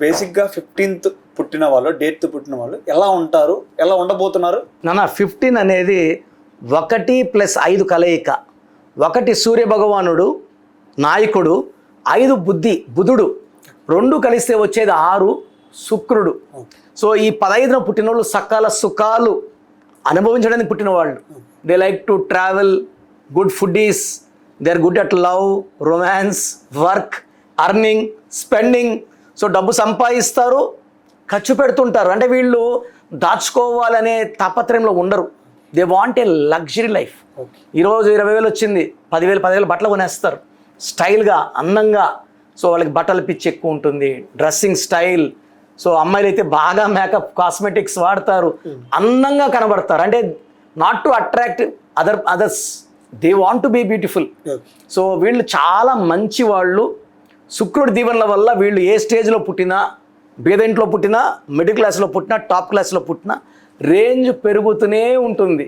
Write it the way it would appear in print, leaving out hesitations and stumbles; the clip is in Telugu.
బేసిక్గా 15th పుట్టిన వాళ్ళు, డేట్ పుట్టిన వాళ్ళు ఎలా ఉంటారు, ఎలా ఉండబోతున్నారు? నాన్న 15 అనేది 1+5 కలయిక. 1 సూర్య భగవానుడు నాయకుడు, 5 బుధుడు, 2 కలిస్తే వచ్చేది 6 శుక్రుడు. సో ఈ 15న పుట్టిన వాళ్ళు సకల సుఖాలు అనుభవించడానికి పుట్టిన వాళ్ళు. They like to travel, good foodies, they are good at love, romance, work, earning, spending. So డబ్బు సంపాదిస్తారు, ఖర్చు పెడుతుంటారు. అంటే వీళ్ళు దాచుకోవాలనే తాపత్రయంలో ఉండరు. They want a luxury life. ఈరోజు 20,000 వచ్చింది, 10,000 బట్టలు కొనేస్తారు స్టైల్గా, అందంగా. సో వాళ్ళకి బట్టల పిచ్చి ఎక్కువ ఉంటుంది, డ్రెస్సింగ్ స్టైల్. సో అమ్మాయిలు అయితే బాగా మేకప్, కాస్మెటిక్స్ వాడతారు, అందంగా కనబడతారు. అంటే not to attract others, they want to be beautiful. So వీళ్ళు చాలా మంచి వాళ్ళు. శుక్రుడి దీవెనల వల్ల వీళ్ళు ఏ స్టేజ్లో పుట్టినా, పేద ఇంట్లో పుట్టినా, మిడిల్ క్లాస్లో పుట్టినా, టాప్ క్లాస్లో పుట్టినా రేంజ్ పెరుగుతూనే ఉంటుంది.